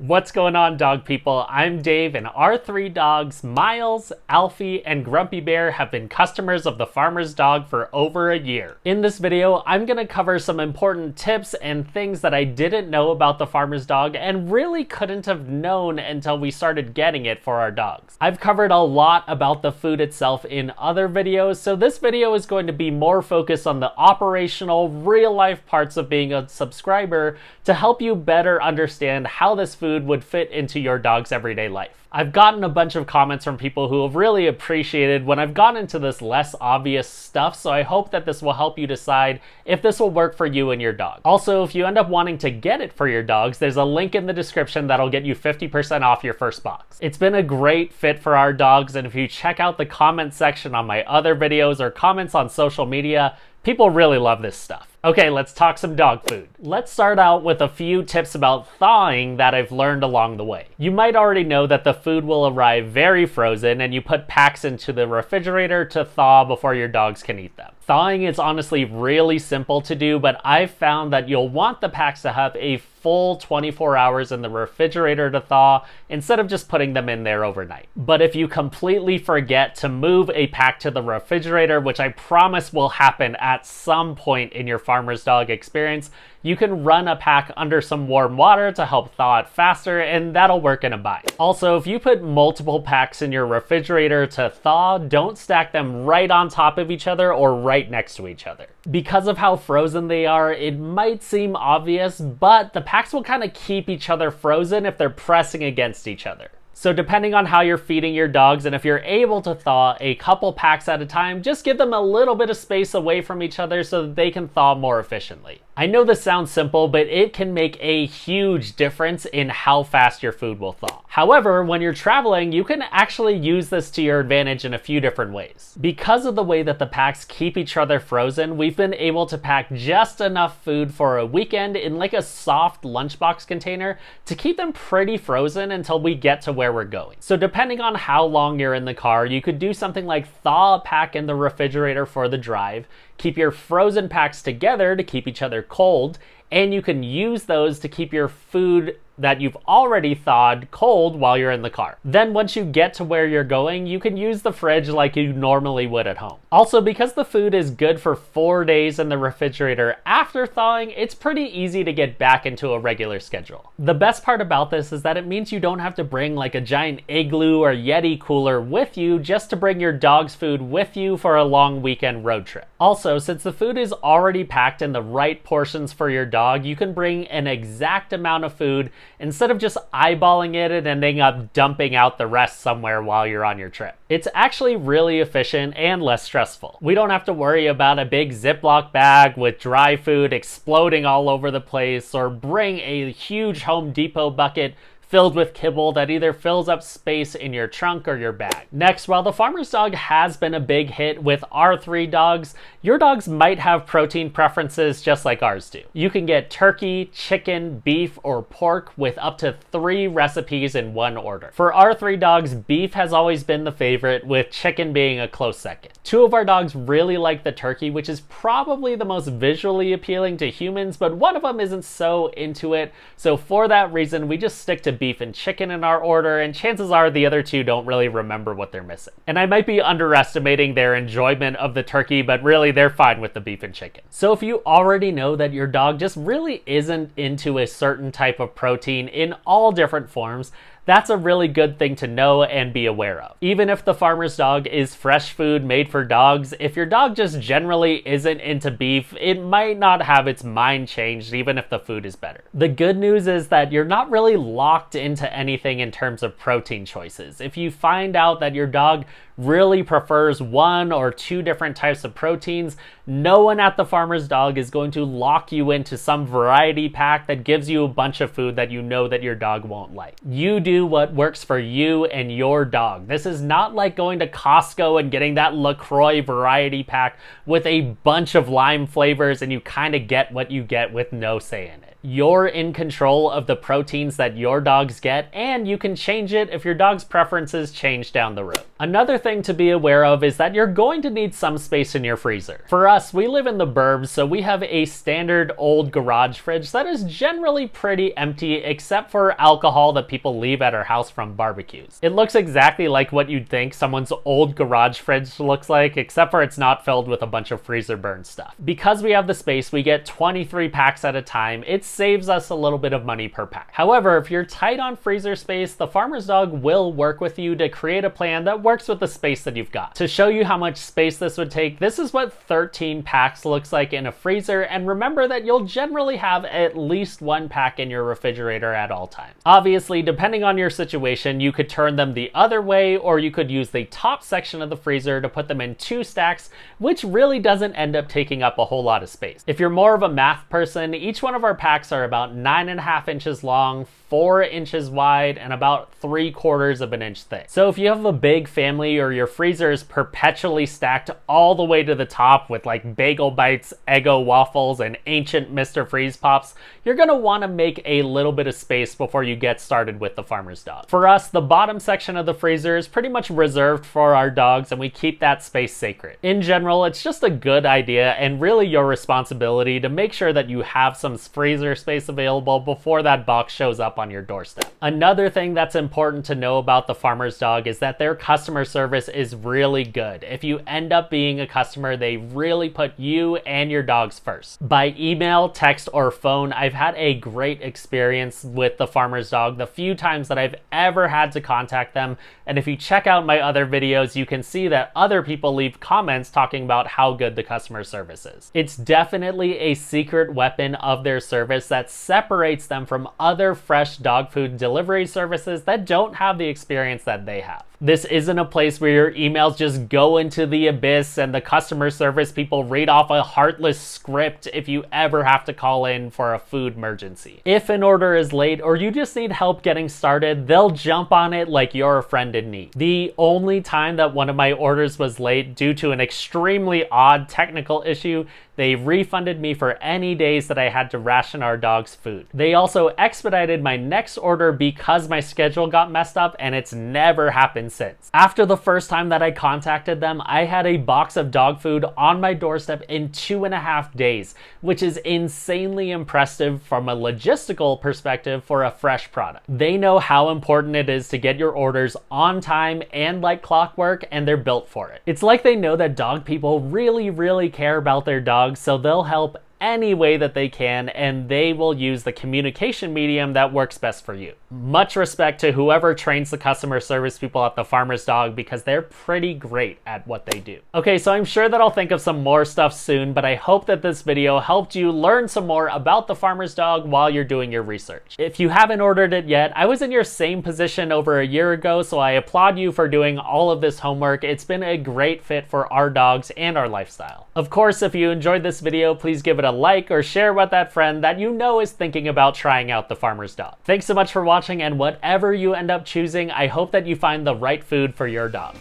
What's going on, dog people? I'm Dave, and our three dogs, Miles, Alfie, and Grumpy Bear, have been customers of the Farmer's Dog for over a year. In this video, I'm going to cover some important tips and things that I didn't know about the Farmer's Dog and really couldn't have known until we started getting it for our dogs. I've covered a lot about the food itself in other videos, so this video is going to be more focused on the operational, real-life parts of being a subscriber to help you better understand how this food would fit into your dog's everyday life. I've gotten a bunch of comments from people who have really appreciated when I've gone into this less obvious stuff, so I hope that this will help you decide if this will work for you and your dog. Also, if you end up wanting to get it for your dogs, there's a link in the description that'll get you 50% off your first box. It's been a great fit for our dogs, and if you check out the comment section on my other videos or comments on social media, people really love this stuff. Okay, let's talk some dog food. Let's start out with a few tips about thawing that I've learned along the way. You might already know that the food will arrive very frozen and you put packs into the refrigerator to thaw before your dogs can eat them. Thawing is honestly really simple to do, but I've found that you'll want the packs to have a full 24 hours in the refrigerator to thaw instead of just putting them in there overnight. But if you completely forget to move a pack to the refrigerator, which I promise will happen at some point in your Farmer's Dog experience, you can run a pack under some warm water to help thaw it faster, and that'll work in a bind. Also, if you put multiple packs in your refrigerator to thaw, don't stack them right on top of each other or right next to each other. Because of how frozen they are, it might seem obvious, but the packs will kind of keep each other frozen if they're pressing against each other. So depending on how you're feeding your dogs, and if you're able to thaw a couple packs at a time, just give them a little bit of space away from each other so that they can thaw more efficiently. I know this sounds simple, but it can make a huge difference in how fast your food will thaw. However, when you're traveling, you can actually use this to your advantage in a few different ways. Because of the way that the packs keep each other frozen, we've been able to pack just enough food for a weekend in like a soft lunchbox container to keep them pretty frozen until we get to where we're going. So depending on how long you're in the car, you could do something like thaw a pack in the refrigerator for the drive, keep your frozen packs together to keep each other cold, and you can use those to keep your food that you've already thawed cold while you're in the car. Then once you get to where you're going, you can use the fridge like you normally would at home. Also, because the food is good for 4 days in the refrigerator after thawing, it's pretty easy to get back into a regular schedule. The best part about this is that it means you don't have to bring like a giant Igloo or Yeti cooler with you just to bring your dog's food with you for a long weekend road trip. Also, since the food is already packed in the right portions for your dog, you can bring an exact amount of food instead of just eyeballing it and ending up dumping out the rest somewhere while you're on your trip. It's actually really efficient and less stressful. We don't have to worry about a big Ziploc bag with dry food exploding all over the place, or bring a huge Home Depot bucket filled with kibble that either fills up space in your trunk or your bag. Next, while the Farmer's Dog has been a big hit with our three dogs, your dogs might have protein preferences just like ours do. You can get turkey, chicken, beef, or pork with up to 3 recipes in one order. For our three dogs, beef has always been the favorite, with chicken being a close second. 2 of our dogs really like the turkey, which is probably the most visually appealing to humans, but one of them isn't so into it, so for that reason, we just stick to beef and chicken in our order, and chances are the other 2 don't really remember what they're missing. And I might be underestimating their enjoyment of the turkey, but really they're fine with the beef and chicken. So if you already know that your dog just really isn't into a certain type of protein in all different forms, that's a really good thing to know and be aware of. Even if the Farmer's Dog is fresh food made for dogs, if your dog just generally isn't into beef, it might not have its mind changed even if the food is better. The good news is that you're not really locked into anything in terms of protein choices. If you find out that your dog really prefers 1 or 2 different types of proteins, no one at the Farmer's Dog is going to lock you into some variety pack that gives you a bunch of food that you know that your dog won't like. You do what works for you and your dog. This is not like going to Costco and getting that LaCroix variety pack with a bunch of lime flavors and you kind of get what you get with no say in it. You're in control of the proteins that your dogs get, and you can change it if your dog's preferences change down the road. Another thing to be aware of is that you're going to need some space in your freezer. For us, we live in the burbs, so we have a standard old garage fridge that is generally pretty empty except for alcohol that people leave at our house from barbecues. It looks exactly like what you'd think someone's old garage fridge looks like, except for it's not filled with a bunch of freezer burn stuff. Because we have the space, we get 23 packs at a time. It saves us a little bit of money per pack. However, if you're tight on freezer space, the farmer's dog will work with you to create a plan that works with the space that you've got. To show you how much space this would take, this is what 13 packs looks like in a freezer, and remember that you'll generally have at least one pack in your refrigerator at all times. Obviously, depending on your situation, you could turn them the other way, or you could use the top section of the freezer to put them in 2 stacks, which really doesn't end up taking up a whole lot of space. If you're more of a math person, each one of our packs are about 9.5 inches long, 4 inches wide, and about 3/4 of an inch thick. So if you have a big family or your freezer is perpetually stacked all the way to the top with like bagel bites, Eggo waffles, and ancient Mr. Freeze Pops, you're gonna wanna make a little bit of space before you get started with the farmer's dog. For us, the bottom section of the freezer is pretty much reserved for our dogs, and we keep that space sacred. In general, it's just a good idea and really your responsibility to make sure that you have some freezer space available before that box shows up on your doorstep. Another thing that's important to know about the farmer's dog is that their customer service is really good. If you end up being a customer, they really put you and your dogs first. By email, text, or phone, I've had a great experience with the farmer's dog the few times that I've ever had to contact them, and if you check out my other videos, you can see that other people leave comments talking about how good the customer service is. It's definitely a secret weapon of their service that separates them from other fresh dog food delivery services that don't have the experience that they have. This isn't a place where your emails just go into the abyss and the customer service people read off a heartless script if you ever have to call in for a food emergency. If an order is late or you just need help getting started, they'll jump on it like you're a friend in need. The only time that one of my orders was late due to an extremely odd technical issue, they refunded me for any days that I had to ration our dog's food. They also expedited my next order because my schedule got messed up, and it's never happened since. After the first time that I contacted them, I had a box of dog food on my doorstep in 2.5 days, which is insanely impressive from a logistical perspective for a fresh product. They know how important it is to get your orders on time and like clockwork, and they're built for it. It's like they know that dog people really care about their dogs, so they'll help any way that they can, and they will use the communication medium that works best for you. Much respect to whoever trains the customer service people at the farmer's dog, because they're pretty great at what they do. Okay, so I'm sure that I'll think of some more stuff soon, but I hope that this video helped you learn some more about the farmer's dog while you're doing your research. If you haven't ordered it yet, I was in your same position over a year ago, so I applaud you for doing all of this homework. It's been a great fit for our dogs and our lifestyle. Of course, if you enjoyed this video, please give it a like or share with that friend that you know is thinking about trying out the farmer's dog. Thanks so much for watching, and whatever you end up choosing, I hope that you find the right food for your dog.